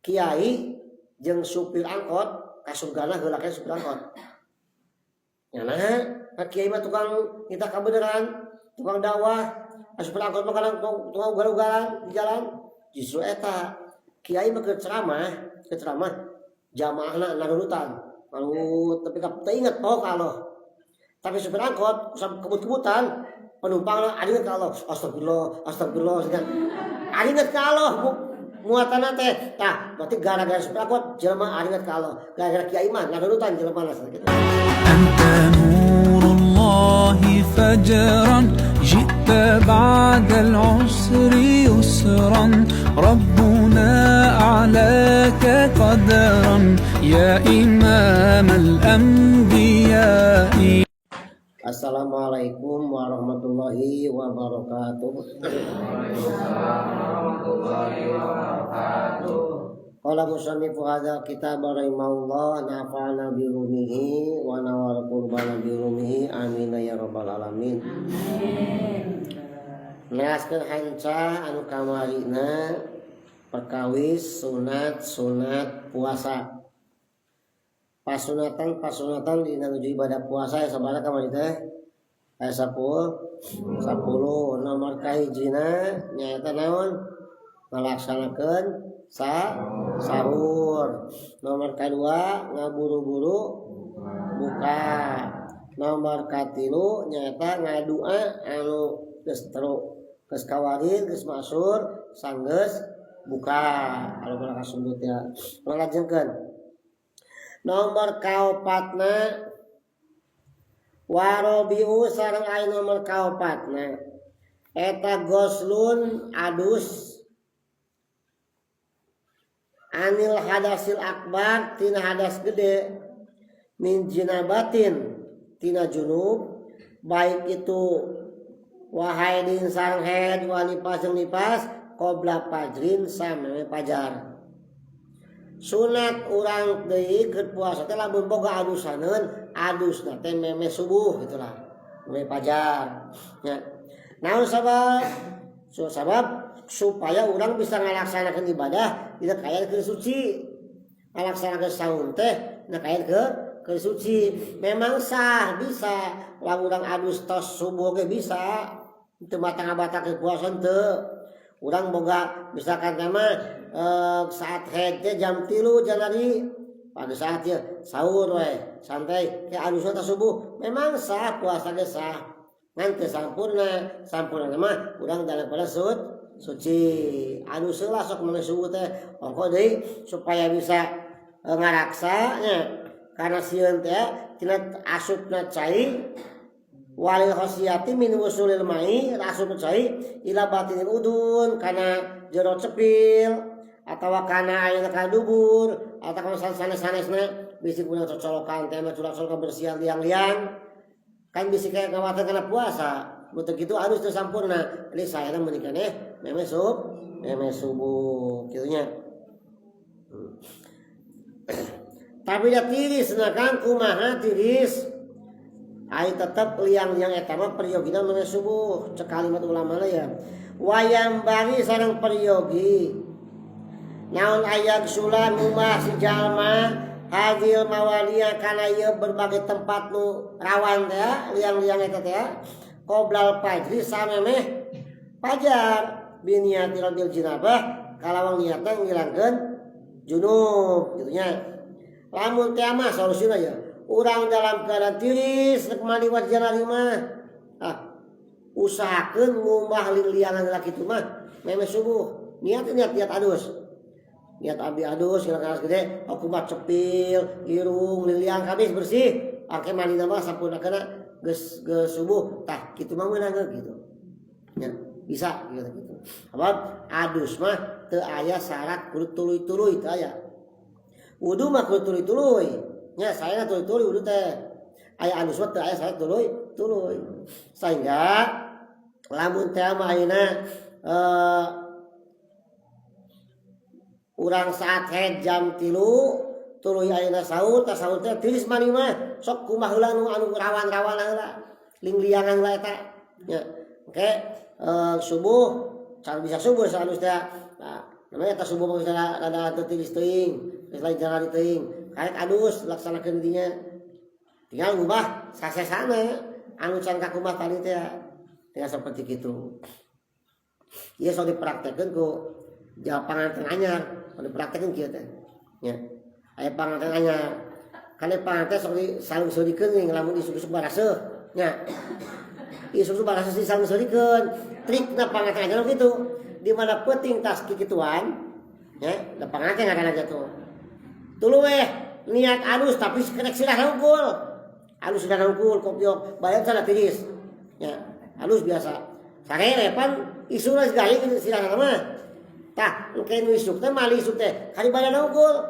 kiai jeung supir angkot kasugana heula ke supir angkot. Nyana kiai mah tukang kita kabeneran, tukang dakwah, supir angkot mah kadang tukang ugal-ugalan di jalan. Justru eta kiai mah ke ceramah jamaahna nanurutan. Lalu tapi teu inget poho ka Allah. Tapi supir angkot kebut-kebutan penumpangna aringet ka Allah. Astagfirullah kan. Aringet ka Allah muatana teh. Tah, berarti gara-gara supir angkot jelema aringet ka Allah. Gara-gara kiai mah nanurutan jelema gitu. Anta nurullahi fajran ji'ta ba'dal usri yusran rabbuna a'laka qadran ya imamal anbiya'i. Assalamualaikum warahmatullahi wabarakatuh. Qala musannifu hadzal kitab rahimahullah nafa'ana bi rumihi wa nawal qurbana bi rumihi amin ya rabbal alamin. Neaskeun hanca anu kamarina perkawis sunat puasa. Pasunatan dina nuju ibadah puasa sabaraha kamari teh? Aya 10. Nomor kahijina nyaeta naon? Ngalaksanakeun sahur. Nomor kedua ngaburu-buru buka. Nomor katilu nyaeta ngadua anu geus kawarir geus masur sanggeus buka. Anu bakal kasundut ya. Ngajengkeun. Nomor kaopatna warobiu sareng aya nomor kaopatna eta goslun adus anil hadasil akbar tina hadas gede min jinabatin tina junub baik itu wahaidin sareng haid wa nipas jeung nipas qabla fajrin sameme fajar. Sunat urang deui keur puasa teh lamun boga adusaneun adusna teh meme subuh gitulah meme fajar nya. Naon sabab supaya urang bisa ngalaksanakeun ibadah tidak kaya keur suci. Ngalaksanakeun saum teh na kaya keur suci. Memang sah bisa lamun urang adus tos subuh ge bisa. Teu matang-matang ke puasa teu. Urang boga misalkan mah saat haid teh jam 3 janari pada saat ya sahur we santai ke adusna ta subuh memang sah puasa ge sah ngan teu sampurna mah urang dalam pada suci adus heula sok mene subuh teh ongko deui supaya bisa ngaraksa nya karena sieun teh tina asupna cai walil khosiyati min wusulil mai asupna cai ila batinil udun kana jero cepil atau kana ayeuna ka dubur atau kana sanes-sanesna bisi urang cocolokan teh mah curang-curang kebersihan liang-liang kan bisi kayak ngawatan kana puasa mutu kitu harus teu sampurna jadi saena meuni keneh meme subuh kitu nya. Tapi da tiris na kan kumaha tiris ai tetep liang-liang eta mah periogina meme subuh cek kalimat ulama ya wayang bari sareng periogi naon ayat sulan umah si jalma hadil mawalia kana ieu berbagai tempat nu rawan teh liang-liang eta teh qoblal fajri samemeh fajar biniati radil jinabah kalawang niatna ngilangkeun junub kitu nya. Lamun teh mah solusina ya urang dalam keadaan tiris rek maliwat janari mah usahakeun ngumah liang-liangan laki itu mah meme subuh niat adus niat abi adus geus gede akumat cepil irung liliang kabeh bersih ake manina mah sampurnakeuna geus subuh tah kitu mah meunang gitu nya bisa gitu. Sabab adus mah teu aya syarat kudu tuluy-tuluy teu aya. Wudu mah kudu tuluy-tuluy nya saena tuluy-tuluy wudu teh aya adus mah teu aya syarat tuluy sehingga lamun teh mah ayeuna urang saat haid jam 3 tuluy ayeuna sahur tah sahur teh tiris mani mah sok kumaha heula anu rawan-rawan heula ling-liangan heula eta nya. Oke subuh can bisa subuh salus teh namanya tas subuh misalnya ada tertilis teuing lain jalan teuing karek adus laksanakeun dinya tinggal ubah sasesana anu can kakumaha tadi teh tinggal seperti kitu ieu sok dipraktekkeun ku panganten anyar sok dipraktekkeun kieu teh nya aya panganten anyar kana panganten sok disalung-salungkeun lamun isuk-isuk baraseuh nya isuk-isuk baraseuh disalung-salungkeun trikna panganten anyar kitu di mana penting tas kikituan ya da panganten ngaranna gitu tuluy weh niat alus tapi kerek silah hungkul alus sudah hungkul kopiok bayar sana tiris ya alus biasa sarerepan isuna segala silah mah tah engke nu isuk teh mali isuk teh kali badan hungkul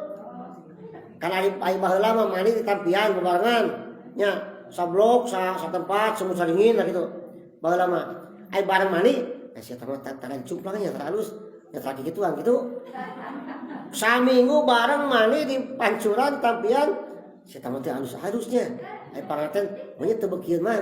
kana ari baheula mah mani ditampian bebarengan nya sablok sa tempat semua saringin lah gitu baheula mah ai bareng mani sia teh tangan cumplangnya terhalus nya tadi gituan gitu saminggu bareng mani di pancuran tampian sia teh halus-halusnya ai panganten meunya teu beukieu mah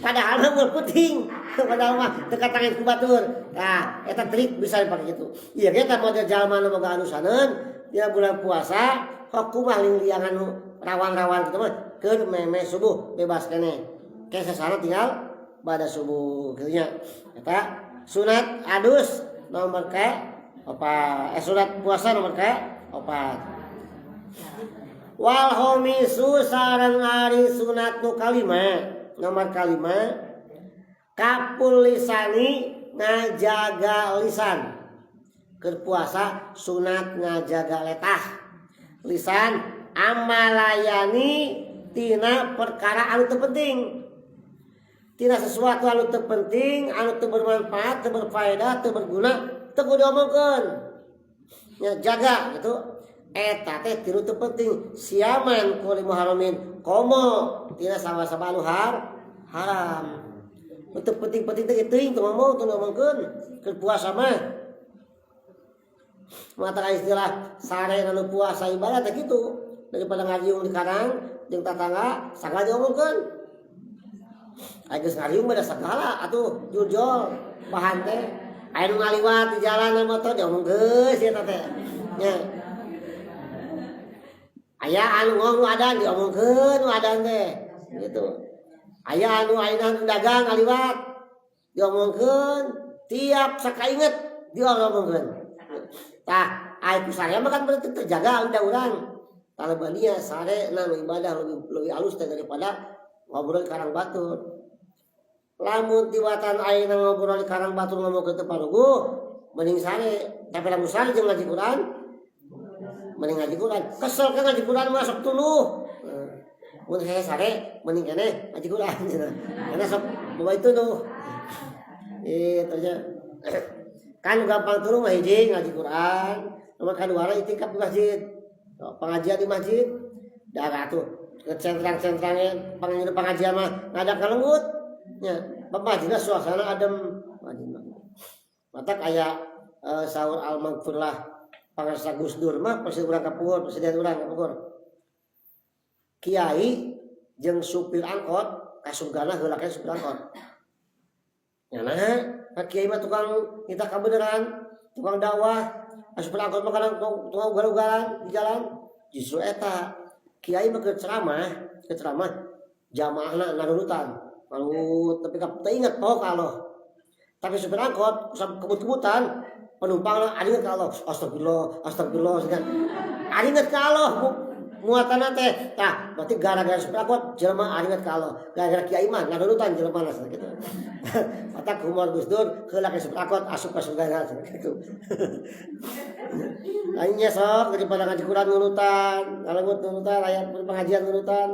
padahal mah penting padahal mah teu katangan ku batur tah eta trik bisa dipake kitu ieu ge tah model jalma nu boga halusaneun dina bulan puasa hok kumaha liang-liangan nu rawan-rawan kitu mah keur meme subuh bebas keneh ke sasana tinggal pada subuh kitu nya eta sunat adus nomor ke sunat puasa nomor ke 4 wal homisu sareng ari sunat nu kalima nomor kalima kapul lisani ngajaga lisan keur puasa sunat ngajaga letah lisan amalayani tina perkara anu teu penting tina sesuatu anu teu penting anu teu bermanfaat teu berfaedah teu berguna teu kudu diomongkeun nya jaga gitu eta teh tilu teu penting siaman ku muharramin komo tina sama-sama anu haram nu teu penting-penting teh teuing teu ngomong teu ngomongkeun keur puasa mah mata istilah sare anu puasa ibadah teh kitu daripada ngariung di karang jeung tatangga sagala diomongkeun geus ngariung beda sagala atuh jujol bahan teh aya nu ngaliwat di jalan motor diomong geus eta teh nya aya anu ngomong adan diomongkeun nu adan teh gitu aya anu ayeuna dagang ngaliwat diomongkeun tiap sakainget diomongkeun tah aya ku saya mah kan berarti terjaga udah urang talebania sare na ibadah lebih halus daripada ngobrol di karang batur lamun tiwatan ayeuna ngobrol di karang batur ngomong ke teu parugu mending sare tapi lamun sare jeung ngaji Quran mending ngaji Quran kesel ka ngaji Quran mah sok tuluh mun saya sare mending keneh ngaji Quran karena sok bawa itu tuh terus kan gampang tuluh mah hiji ngaji Quran nomor kadua itikaf di masjid pengajian di masjid dah atuh centrang-centrangnya pengajian mah ngadak kalenggut nya pemajina suasana adem matak aya sahur al-maghfirlah pangarsa Gus Dur mah presiden urang kapur kiai jeung supir angkot kasugana heula ke supir angkot nya nah kiai mah tukang kita kabeneran tukang dakwah supir angkot mah kadang tukang ugal-ugalan di jalan justru eta kiai mah keur ceramah jamaahna narurutan malu tapi teu inget poho ka Allah tapi supir angkot kebut-kebutan penumpangna aringet ka Allah astagfirullah kan aringet ka Allah muatanna teh tah berarti gara-gara supir angkot jelema aringet ka Allah gara-gara kiai mah narurutan jelema na gitu matak humor Gus Dur heula ka supir angkot asup ka surga gitu lainnya sok daripada ngaji Quran nurutan ngalengut nurutan ayat pengajian nurutan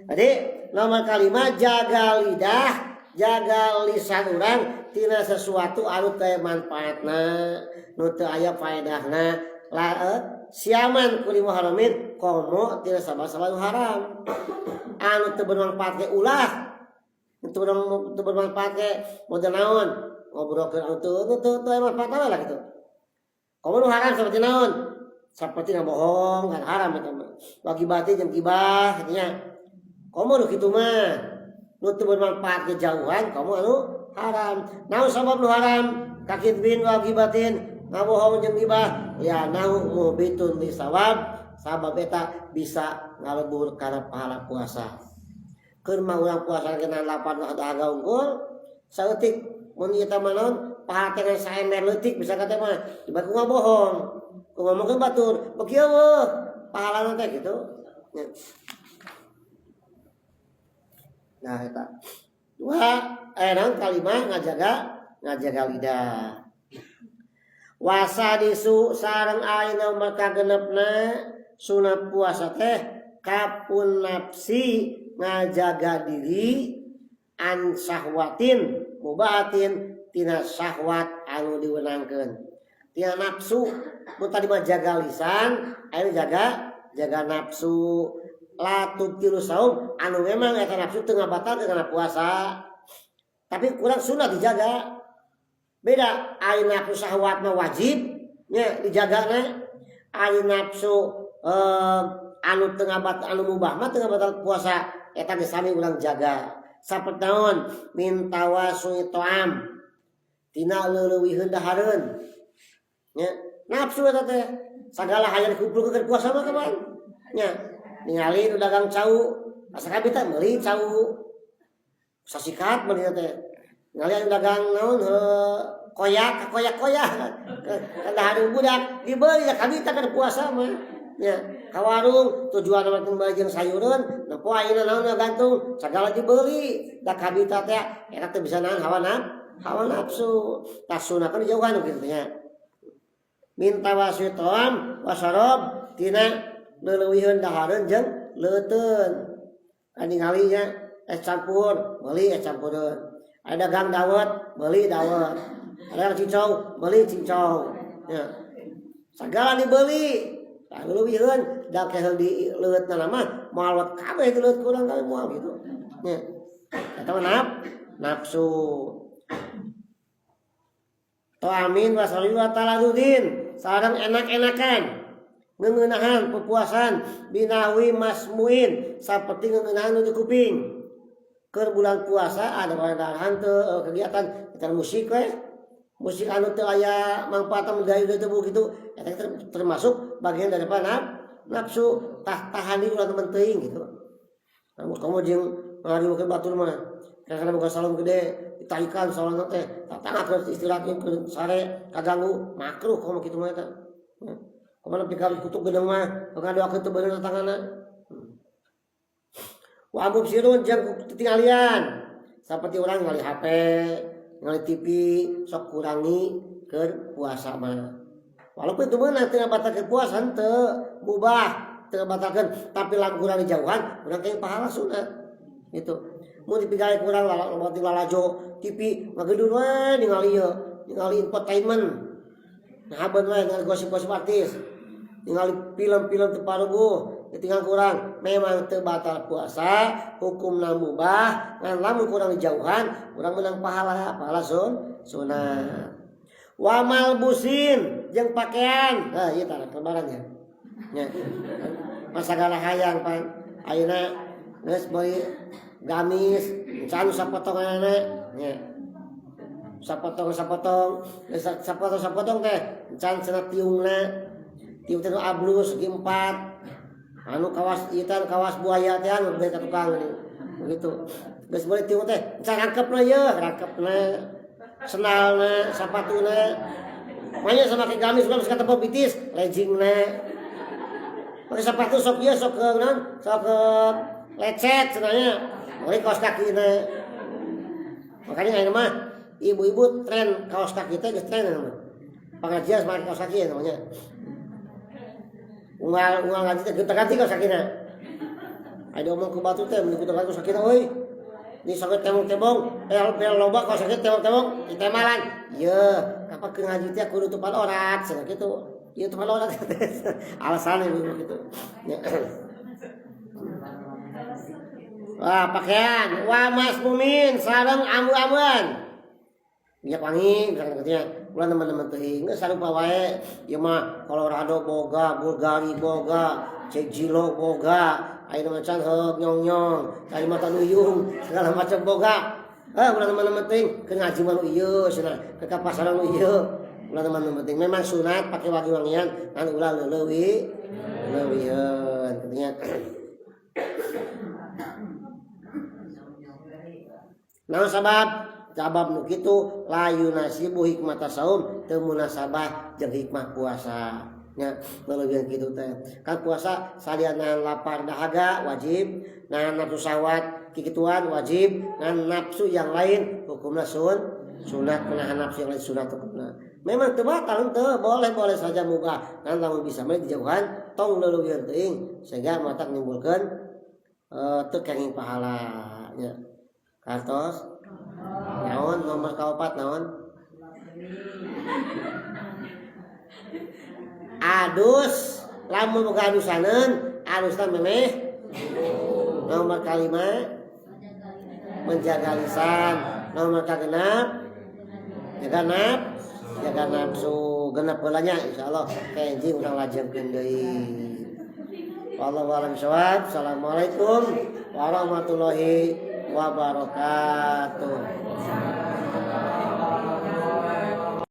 jadi nomor kalima jaga lidah jaga lisan urang tina sesuatu anu teu manfaatna nu teu aya faedahna siaman ku muharramin komo tina sabab-sabab haram anu teu bermanfaat ge ulah teu bermanfaat ge model naon ngobrolkeun anu teu manfaat lah gitu komo nu haram seperti naon seperti ngabohong kan haram eta mah bagi bati jeung gibah katanya komo nu kitu mah nu teu bermanfaat ke jauhan komo anu haram naon sabab nu haram kakitbin wa gibatin ngabohong jeung gibah ya nahu mubitun li sawab sabab eta bisa ngalebur kana pahala puasa. Keur mah urang puasa kena 8 dahaga unggul saeutik mun ieu teh manaon pahala teh saember leutik bisa kata mah tiba ku ngabohong. Ku ngomongkeun batur beki eueuh pahalana teh gitu. Nah eta. Dua kalimah ngajaga lidah. Wasadisu sareng ayeuna maka genepna sunat puasa teh kapun nafsi ngajaga diri an syahwatin mubahatin tina syahwat anu diwenangkeun. Tina nafsu mun tadi mah jaga lisan, ayeuna jaga nafsu. La tubtilu saum anu memang eta nafsu teu ngabatalkeun kana puasa. Tapi kurang sunat dijaga. Beda ai nafsu syahwat mah wajib nya dijagana. Ai nafsu anu teu ngabatal anu mubah mah teu ngabatal puasa eta geus sami urang jaga. Sapernaon min tawasui to'am tina leuweuhieun dahareun. Nya nafsu eta teh sagala hayang dikumpulkeun puasa mah kapan? Nya ningali nu dagang cau asa kabita meuli cau sasikat meuli teh ningali nu dagang naon koyak kada budak dibeli da kabita kana puasa mah nya ka warung tujuan mah teu jeung sayureun nepo ayeuna naon gantung sagala dibeli da kabita teh eta teh bisa naon hawa nafsu tasunahkeun jauhan kitu nya minta wasitoam wasarab tina leuweuhieun dahareun jeung leuteun. Ningali nya es campur, meuli es campureun. Ada dagang dawet, meuli dawet. Ada cincau, meuli cincau. Ya. Sagala dibeli. Tah leuweuhieun da kehel di leuteutna mah moal kabeh di leuteut kurang kali moal gitu. Nya. Eta mah nafsu. Amin wasali wa taladudin sareng enak-enakan. Ngeuneunahan pepuasan binawi masmuin saperti ngeuneunahan nu di kuping. Keur bulan puasa ada padahan teu kegiatan kita musik we. Musik anu teu aya mangpaatna dari teu kitu eta termasuk bagian daripada nafsu tahan di ulah temen teuing gitu. Kamu jeung ngarieukeun batur mah karena buka salon gede ditaikan salon teh tatangah istirahatkeun ke sare kaganggu makruh komo kitu mah eta. Kemana pikir kutub gedeng mah ngadoakeun teu beuneu tanganna. Wa abub sirun jeung tinggalian saperti urang ngali HP, ngali TV sok kurangi keur puasa mah. Walaupun itu meunang teu ngabatalkeun puasa teu mubah, teu ngabatalkeun tapi lamun kurang dijauhan urang teh pahala sunat. Gitu. Mun dipigawe kurang lalajo TV ngageudun we ningali entertainment. Nah beun we ningali gosip-gosip artis. Ningali film-film teu paruguh ditinggal kurang memang teu batal puasa hukumna mubah ngan lamun kurang dijauhan urang meunang pahala sunat. Wa malbusin jeung pakaian ieu tah kebarannya nya masagala hayang pan ayeuna geus meuli gamis can sapotonganna nya sapotong teh can cenah tiungna tiung teh ablus segi 4 anu kawas ieu kawas buaya teh anu beda tukang begitu geus boleh tiung teh can rangkepna yeuh rangkepna sendalna sapatuna manya sama ke gamis urang geus katepok bitis leggingna pakai sepatu sok ieu sok naon sok lecet cenanya boleh kaos kakina makanya ayeuna mah ibu-ibu tren kaos kaki teh geus tren mah pengajian sama kaos kaki namanya unggal ngaji teh ganti kaos kakina ada omong ke batu teh mun kaos kakina euy ni sangat temong-temong pel loba kaos kaki temong-temong ditemalan ieu kapan ke ngaji teh kudu tepat orat cenah kitu ieu tepat orat alasan gitu wah pakaian wa masmumin sareng ambu-ambuan minyak wangi misalkan katanya ulah teman-teman teuing geus sarupa wae ieu mah Colorado boga Bulgari boga Cegilo boga ayeuna mah can heug nyong-nyong Kalimantan Uyung segala macam boga ulah teman penting ke ngaji mah ieu cenah ke pasaran ieu ulah teman penting memang sunat pakai wangi-wangian kan ulah leuwieun katanya. Naon sabab nu kitu layu nasibu hikmata saum teu munasabah jeung hikmah puasa nya leuwieun kitu teh kan puasa saliana lapar dahaga wajib nahan nafsu syahwat kikituan wajib nahan nafsu yang lain hukumna sunat menahan nafsu yang lain sunat hukumna memang teu batal teu boleh saja muga kan lamun bisa mah dijauhan tong leuwieun teuing sehingga matak nimbulkeun teu kenging pahala nya kantos naon nomor kaopat naon adus lamun boga adusaneun adusna memeh nomor kalima menjaga lisan nomor kagenap jaga nafsu genep heulanya insyaallah kenjing urang lajengkeun deui wallahu a'lam bishawab. Assalamualaikum warahmatullahi wabarakatuh.